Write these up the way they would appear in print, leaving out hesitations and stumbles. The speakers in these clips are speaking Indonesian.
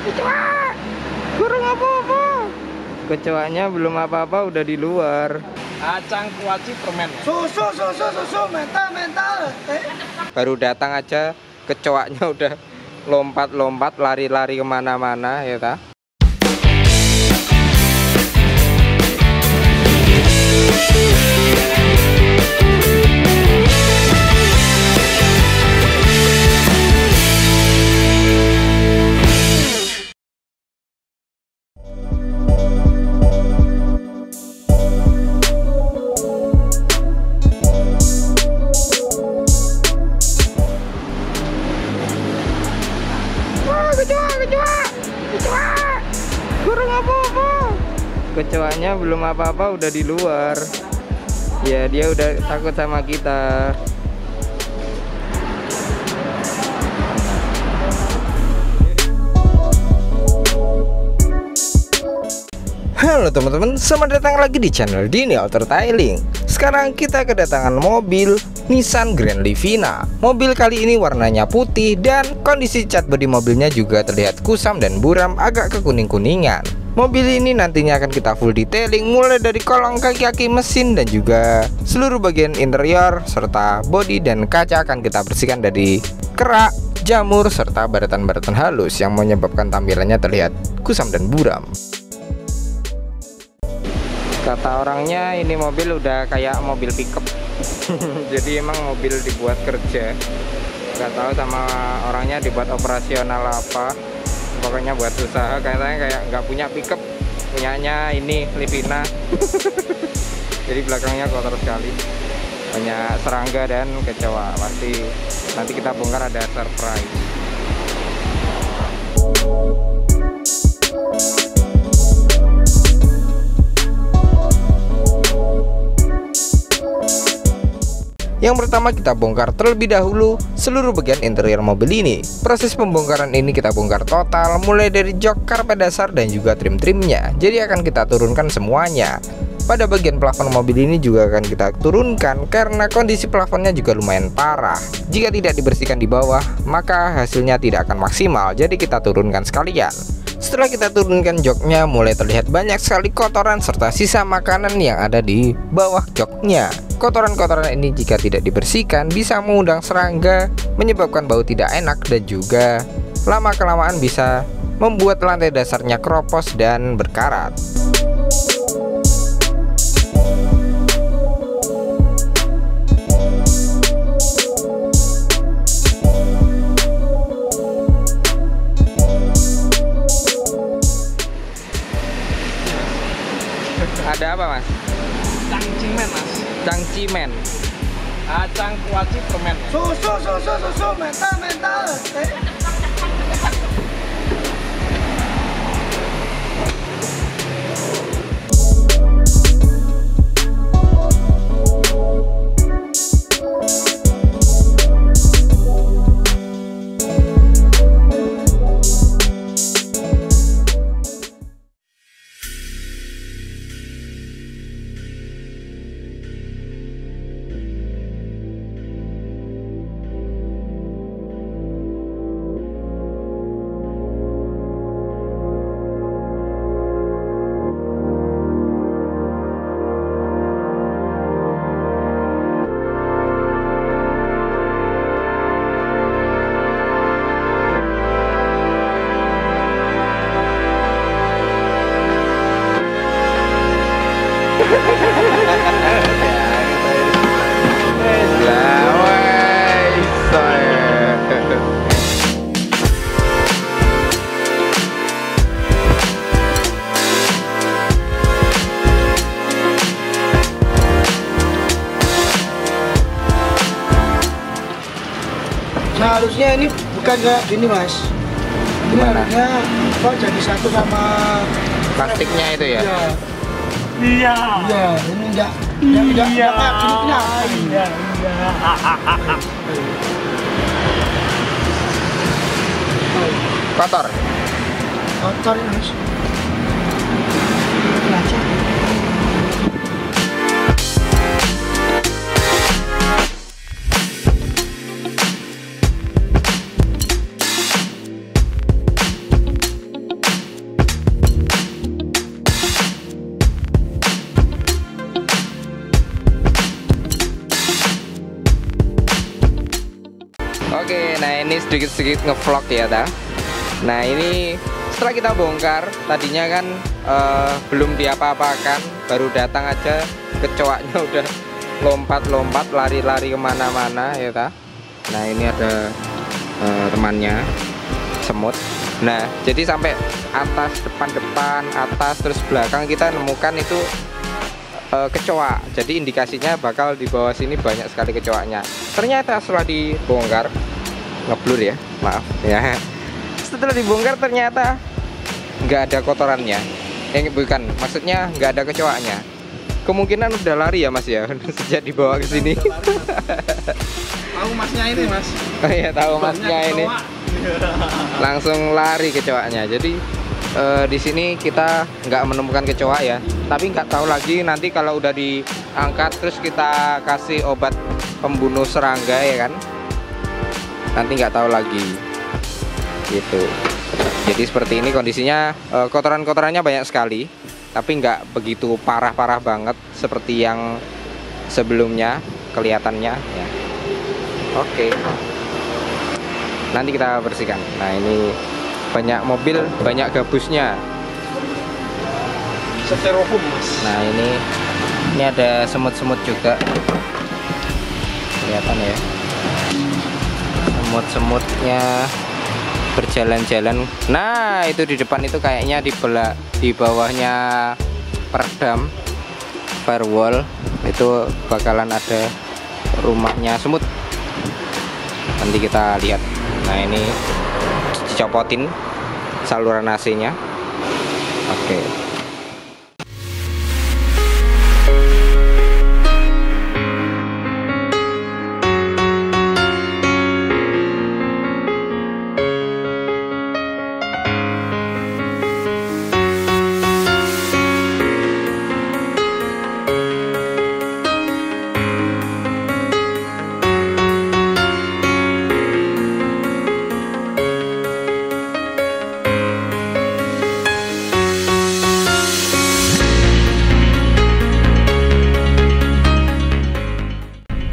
Kecoa. Kurang apa-apa. Kecoanya belum apa-apa udah di luar. Acang kuaci permen. Susu mental. Baru datang aja kecoanya udah lompat-lompat lari-lari kemana-mana ya ta. Kecoa. Kurang apa-apa. Kecoanya belum apa-apa udah di luar. Ya dia udah takut sama kita. Halo teman-teman, selamat datang lagi di channel Dini Auto Detailing. Sekarang kita kedatangan mobil Nissan Grand Livina. Mobil kali ini warnanya putih dan kondisi cat bodi mobilnya juga terlihat kusam dan buram agak kekuning-kuningan. Mobil ini nantinya akan kita full detailing mulai dari kolong kaki-kaki mesin dan juga seluruh bagian interior serta bodi dan kaca akan kita bersihkan dari kerak, jamur serta baratan-baratan halus yang menyebabkan tampilannya terlihat kusam dan buram. Kata orangnya ini mobil udah kayak mobil pickup. Jadi emang mobil dibuat kerja. Gak tahu sama orangnya dibuat operasional apa. Pokoknya buat usaha. Katanya kayak nggak punya pickup, punyanya ini Livina. Jadi belakangnya kotor sekali, banyak serangga dan kecoa. Pasti nanti kita bongkar ada surprise. Yang pertama kita bongkar terlebih dahulu seluruh bagian interior mobil ini. Proses pembongkaran ini kita bongkar total mulai dari jok, karpet dasar dan juga trim-trimnya. Jadi akan kita turunkan semuanya. Pada bagian plafon mobil ini juga akan kita turunkan karena kondisi plafonnya juga lumayan parah. Jika tidak dibersihkan di bawah maka hasilnya tidak akan maksimal. Jadi kita turunkan sekalian. Setelah kita turunkan joknya, mulai terlihat banyak sekali kotoran serta sisa makanan yang ada di bawah joknya. Kotoran-kotoran ini jika tidak dibersihkan bisa mengundang serangga, menyebabkan bau tidak enak dan juga lama-kelamaan bisa membuat lantai dasarnya keropos dan berkarat. Ada apa mas? Cangcimen mas. Cangcimen. Acang kuaci permen. Susu mental. Nah harusnya ini bukan kayak gini mas. Ini Gimana? harusnya kok jadi satu sama Plastiknya itu ya? Iya, ini enggak kayak gini punya. Kotor. Kotor ini mas. Ini aja. sedikit-sedikit ngevlog ya ta. Nah ini setelah kita bongkar, tadinya kan belum diapa-apakan, baru datang aja kecoaknya udah lompat-lompat, lari-lari kemana-mana ya ta. Nah ini ada temannya semut. Nah jadi sampai atas, depan, atas, terus belakang kita nemukan itu kecoak. Jadi indikasinya bakal di bawah sini banyak sekali kecoaknya. Ternyata setelah dibongkar, ngeblur ya, maaf ya. Setelah dibongkar ternyata nggak ada kotorannya. Bukan, maksudnya nggak ada kecoaknya. Kemungkinan udah lari ya mas ya, sejak dibawa ke sini. Tahu masnya ini mas? Oh iya tahu masnya ini. Langsung lari kecoaknya. Jadi di sini kita nggak menemukan kecoak ya. Tapi nggak tahu lagi nanti kalau udah diangkat terus kita kasih obat pembunuh serangga ya kan. Nanti nggak tahu lagi. Gitu. Jadi seperti ini kondisinya, kotoran-kotorannya banyak sekali, tapi nggak begitu parah-parah banget seperti yang sebelumnya kelihatannya ya. Oke. Nanti kita bersihkan. Nah ini banyak mobil, banyak gabusnya. Styrofoam mas. Nah ini ada semut-semut juga, kelihatan ya. Semut-semutnya berjalan-jalan. Nah itu di depan itu kayaknya di bawahnya peredam firewall itu bakalan ada rumahnya semut. Nanti kita lihat. Nah ini dicopotin saluran AC-nya. Oke.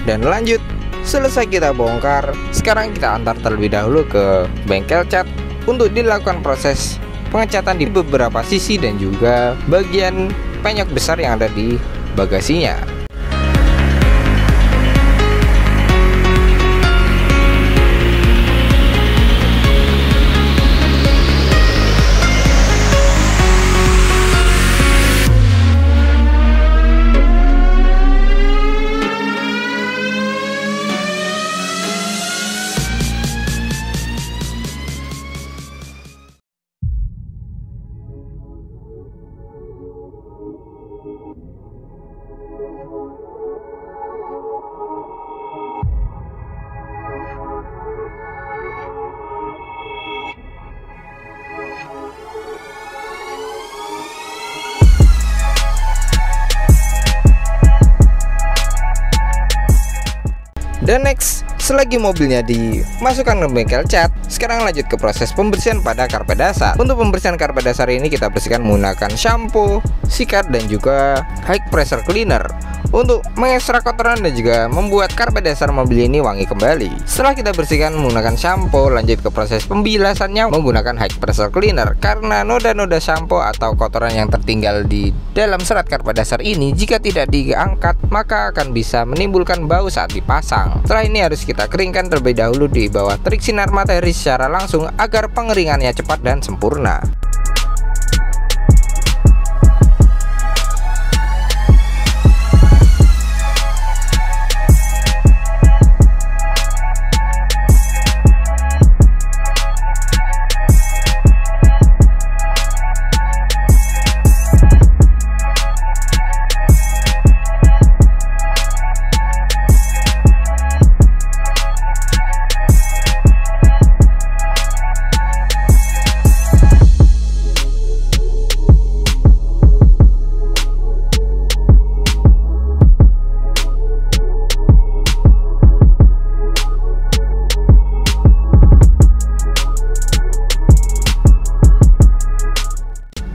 Dan lanjut, selesai kita bongkar, sekarang kita antar terlebih dahulu ke bengkel cat untuk dilakukan proses pengecatan di beberapa sisi dan juga bagian penyok besar yang ada di bagasinya. Dan next, selagi mobilnya dimasukkan ke bengkel cat, sekarang lanjut ke proses pembersihan pada karpet dasar. Untuk pembersihan karpet dasar ini kita bersihkan menggunakan shampoo, sikat, dan juga high pressure cleaner untuk mengekstrak kotoran dan juga membuat karpet dasar mobil ini wangi kembali. Setelah kita bersihkan menggunakan shampoo, lanjut ke proses pembilasannya menggunakan high pressure cleaner. Karena noda-noda shampoo atau kotoran yang tertinggal di dalam serat karpet dasar ini jika tidak diangkat maka akan bisa menimbulkan bau saat dipasang. Setelah ini harus kita keringkan terlebih dahulu di bawah terik sinar matahari secara langsung agar pengeringannya cepat dan sempurna.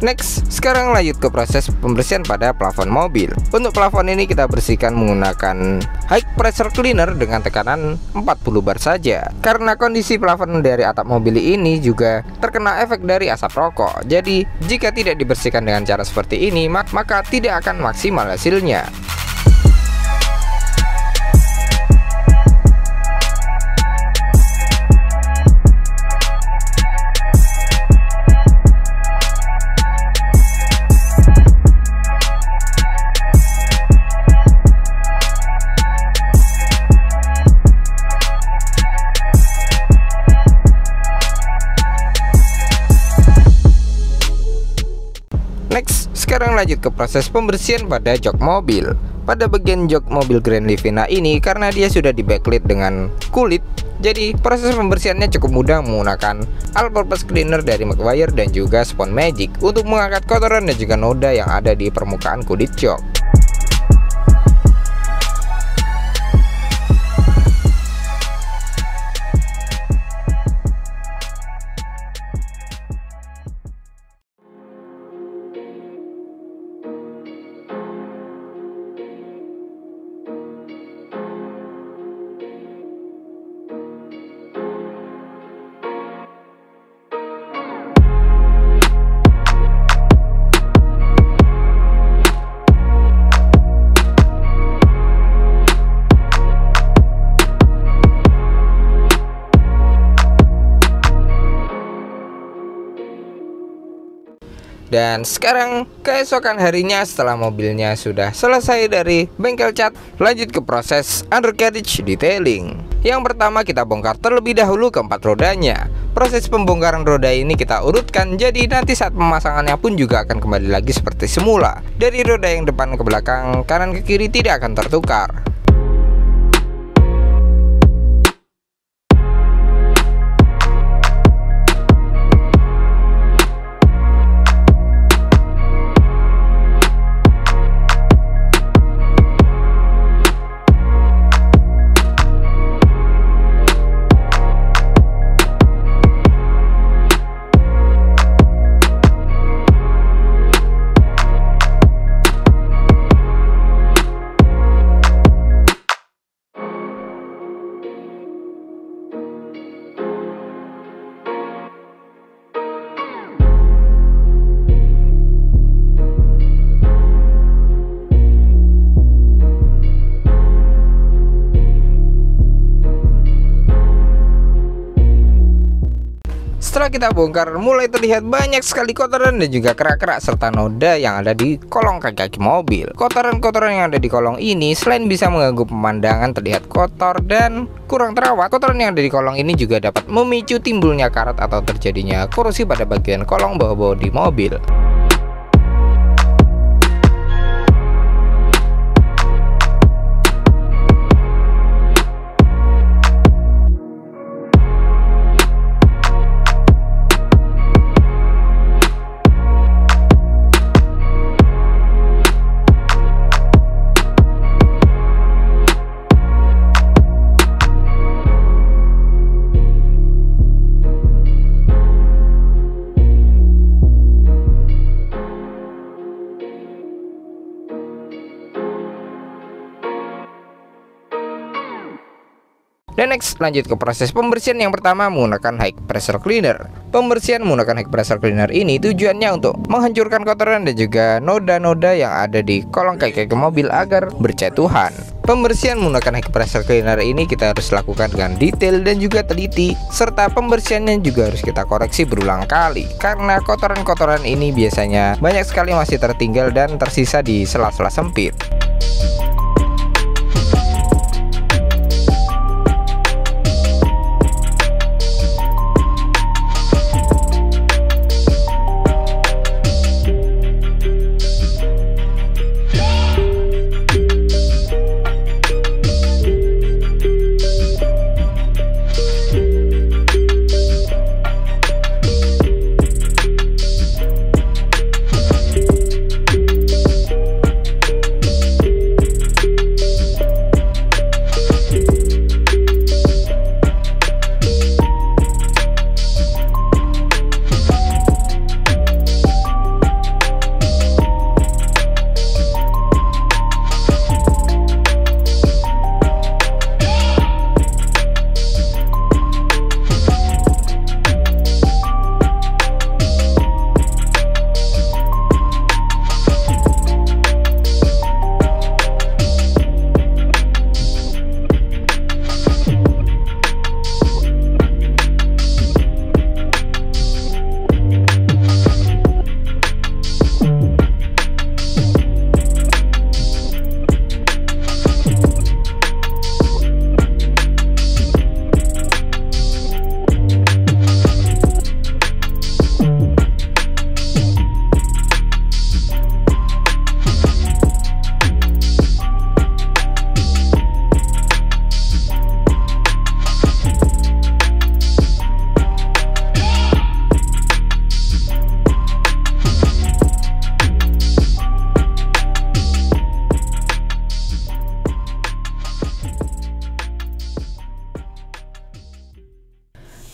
Next, sekarang lanjut ke proses pembersihan pada plafon mobil. Untuk plafon ini kita bersihkan menggunakan high pressure cleaner dengan tekanan 40 bar saja. Karena kondisi plafon dari atap mobil ini juga terkena efek dari asap rokok. Jadi, jika tidak dibersihkan dengan cara seperti ini, maka tidak akan maksimal hasilnya. Next, sekarang lanjut ke proses pembersihan pada jok mobil. Pada bagian jok mobil Grand Livina ini, karena dia sudah di backlit dengan kulit, jadi proses pembersihannya cukup mudah menggunakan all-purpose cleaner dari Meguiar dan juga Spon Magic untuk mengangkat kotoran dan juga noda yang ada di permukaan kulit jok. Dan sekarang keesokan harinya setelah mobilnya sudah selesai dari bengkel cat, lanjut ke proses undercarriage detailing. Yang pertama kita bongkar terlebih dahulu keempat rodanya. Proses pembongkaran roda ini kita urutkan, jadi nanti saat pemasangannya pun juga akan kembali lagi seperti semula. Dari roda yang depan ke belakang, kanan ke kiri tidak akan tertukar. Setelah kita bongkar, mulai terlihat banyak sekali kotoran dan juga kerak-kerak serta noda yang ada di kolong kaki-kaki mobil. Kotoran-kotoran yang ada di kolong ini selain bisa mengganggu pemandangan terlihat kotor dan kurang terawat, kotoran yang ada di kolong ini juga dapat memicu timbulnya karat atau terjadinya korosi pada bagian kolong bawah-bawah di mobil. Dan next, lanjut ke proses pembersihan yang pertama menggunakan high pressure cleaner. Pembersihan menggunakan high pressure cleaner ini tujuannya untuk menghancurkan kotoran dan juga noda-noda yang ada di kolong kaki mobil agar berjatuhan. Pembersihan menggunakan high pressure cleaner ini kita harus lakukan dengan detail dan juga teliti, serta pembersihannya juga harus kita koreksi berulang kali, karena kotoran-kotoran ini biasanya banyak sekali masih tertinggal dan tersisa di sela-sela sempit.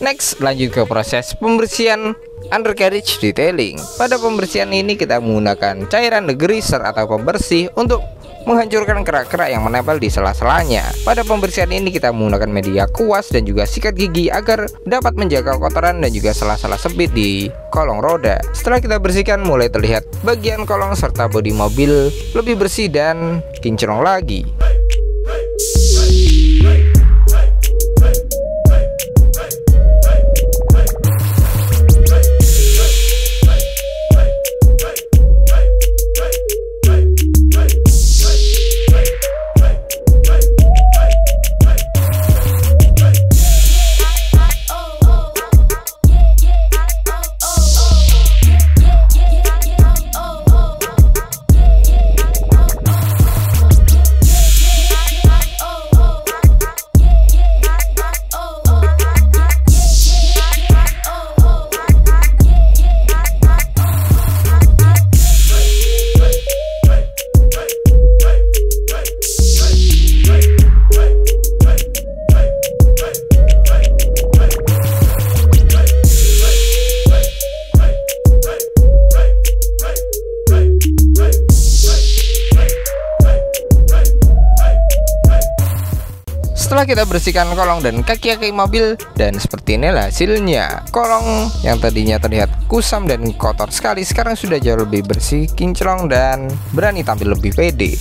Next, lanjut ke proses pembersihan undercarriage detailing. Pada pembersihan ini kita menggunakan cairan degreaser atau pembersih untuk menghancurkan kerak-kerak yang menempel di sela-selanya. Pada pembersihan ini kita menggunakan media kuas dan juga sikat gigi agar dapat menjaga kotoran dan juga sela-sela sempit di kolong roda. Setelah kita bersihkan, mulai terlihat bagian kolong serta bodi mobil lebih bersih dan kinclong lagi. Setelah kita bersihkan kolong dan kaki-kaki mobil, dan seperti inilah hasilnya. Kolong yang tadinya terlihat kusam dan kotor sekali sekarang sudah jauh lebih bersih, kinclong, dan berani tampil lebih pede.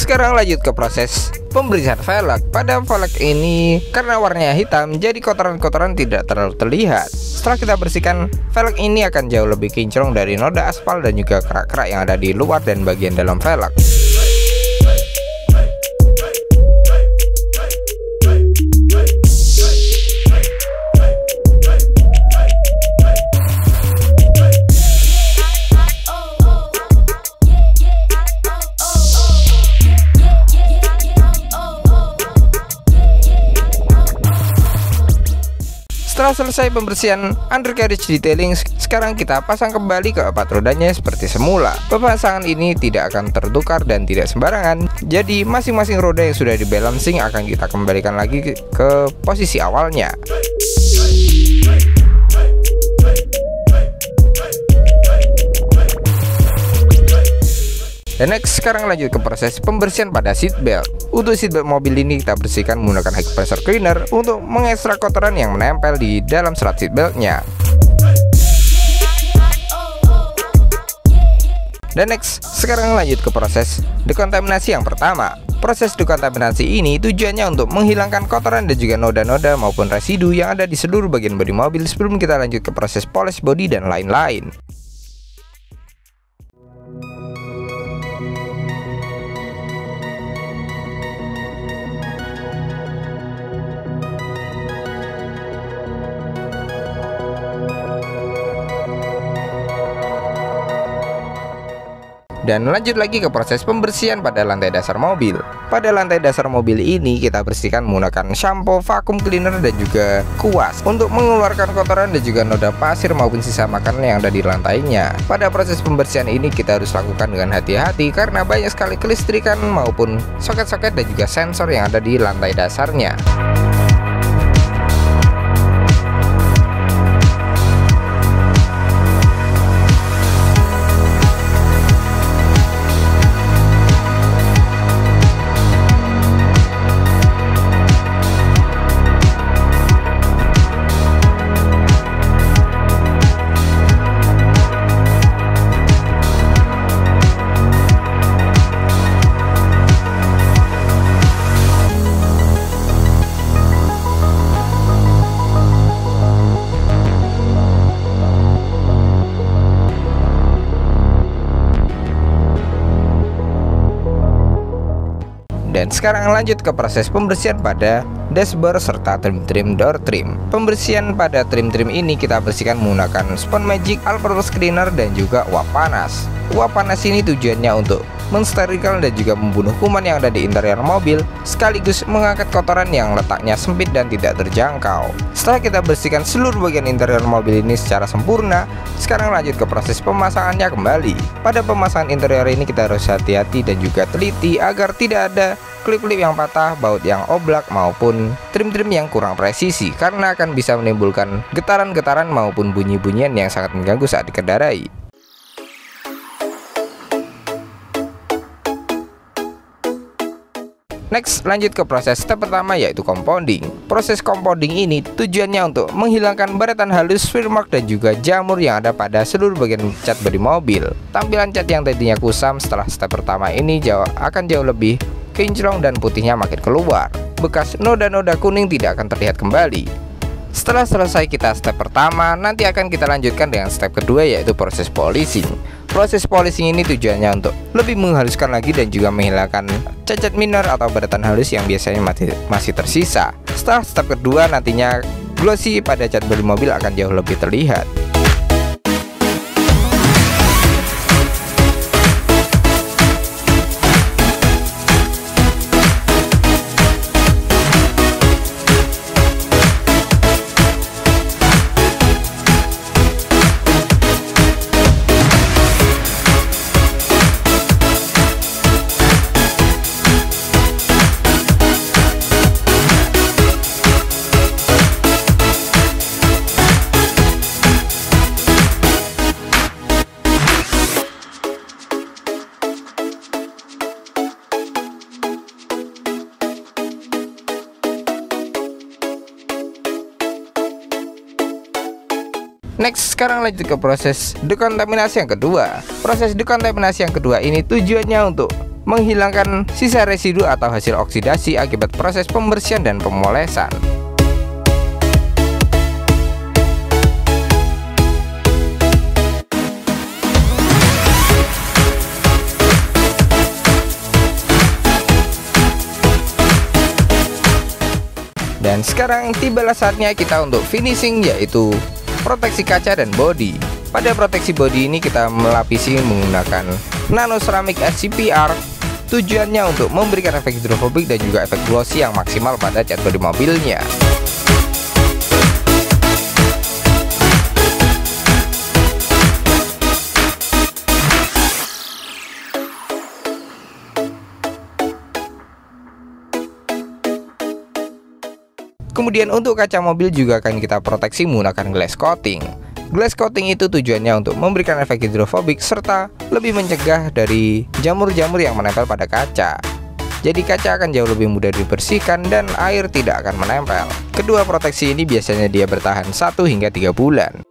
Sekarang lanjut ke proses pembersihan velg. Pada velg ini karena warnanya hitam, jadi kotoran-kotoran tidak terlalu terlihat. Setelah kita bersihkan, velg ini akan jauh lebih kinclong dari noda aspal dan juga kerak-kerak yang ada di luar dan bagian dalam velg. Setelah selesai pembersihan undercarriage detailing, sekarang kita pasang kembali ke empat rodanya seperti semula. Pemasangan ini tidak akan tertukar dan tidak sembarangan, jadi masing-masing roda yang sudah dibalancing akan kita kembalikan lagi ke posisi awalnya. Dan next, sekarang lanjut ke proses pembersihan pada seatbelt. Untuk seatbelt mobil ini kita bersihkan menggunakan high pressure cleaner untuk mengekstrak kotoran yang menempel di dalam serat seatbeltnya. Dan next, sekarang lanjut ke proses dekontaminasi yang pertama. Proses dekontaminasi ini tujuannya untuk menghilangkan kotoran dan juga noda-noda maupun residu yang ada di seluruh bagian bodi mobil sebelum kita lanjut ke proses polish bodi dan lain-lain. Dan lanjut lagi ke proses pembersihan pada lantai dasar mobil. Pada lantai dasar mobil ini kita bersihkan menggunakan shampoo, vacuum cleaner, dan juga kuas untuk mengeluarkan kotoran dan juga noda pasir maupun sisa makanan yang ada di lantainya. Pada proses pembersihan ini kita harus lakukan dengan hati-hati karena banyak sekali kelistrikan maupun soket-soket dan juga sensor yang ada di lantai dasarnya. Dan sekarang lanjut ke proses pembersihan pada dashboard serta trim door trim. Pembersihan pada trim ini kita bersihkan menggunakan spon magic, all purpose cleaner, dan juga uap panas. Uap panas ini tujuannya untuk mensterilkan dan juga membunuh kuman yang ada di interior mobil, sekaligus mengangkat kotoran yang letaknya sempit dan tidak terjangkau. Setelah kita bersihkan seluruh bagian interior mobil ini secara sempurna, sekarang lanjut ke proses pemasangannya kembali. Pada pemasangan interior ini kita harus hati-hati dan juga teliti agar tidak ada klip-klip yang patah, baut yang oblak, maupun trim yang kurang presisi, karena akan bisa menimbulkan getaran-getaran maupun bunyi-bunyian yang sangat mengganggu saat dikendarai. Next, lanjut ke proses step pertama, yaitu compounding. Proses compounding ini tujuannya untuk menghilangkan baretan halus, smear mark, dan juga jamur yang ada pada seluruh bagian cat bodi mobil. Tampilan cat yang tadinya kusam setelah step pertama ini akan jauh lebih kinclong dan putihnya makin keluar. Bekas noda-noda kuning tidak akan terlihat kembali. Setelah selesai kita step pertama, nanti akan kita lanjutkan dengan step kedua, yaitu proses polishing. Proses polishing ini tujuannya untuk lebih menghaluskan lagi dan juga menghilangkan cacat minor atau baretan halus yang biasanya masih tersisa. Setelah step kedua, nantinya glossy pada cat bodi mobil akan jauh lebih terlihat. Next, sekarang lanjut ke proses dekontaminasi yang kedua. Proses dekontaminasi yang kedua ini tujuannya untuk menghilangkan sisa residu atau hasil oksidasi akibat proses pembersihan dan pemolesan. Dan sekarang tibalah saatnya kita untuk finishing, yaitu proteksi kaca dan bodi. Pada proteksi bodi ini kita melapisi menggunakan nano ceramic SCPR. Tujuannya untuk memberikan efek hidrofobik dan juga efek glossy yang maksimal pada cat bodi mobilnya. Kemudian untuk kaca mobil juga akan kita proteksi menggunakan glass coating. Glass coating itu tujuannya untuk memberikan efek hidrofobik serta lebih mencegah dari jamur-jamur yang menempel pada kaca. Jadi kaca akan jauh lebih mudah dibersihkan dan air tidak akan menempel. Kedua proteksi ini biasanya dia bertahan 1 hingga 3 bulan.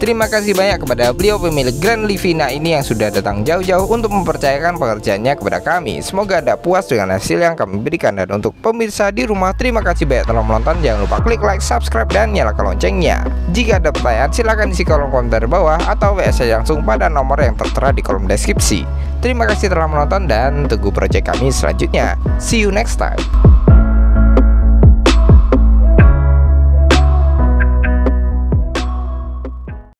Terima kasih banyak kepada beliau pemilik Grand Livina ini yang sudah datang jauh-jauh untuk mempercayakan pekerjaannya kepada kami. Semoga Anda puas dengan hasil yang kami berikan. Dan untuk pemirsa di rumah, terima kasih banyak telah menonton. Jangan lupa klik like, subscribe, dan nyalakan loncengnya. Jika ada pertanyaan silahkan isi kolom komentar bawah atau WA saya langsung pada nomor yang tertera di kolom deskripsi. Terima kasih telah menonton dan tunggu proyek kami selanjutnya. See you next time.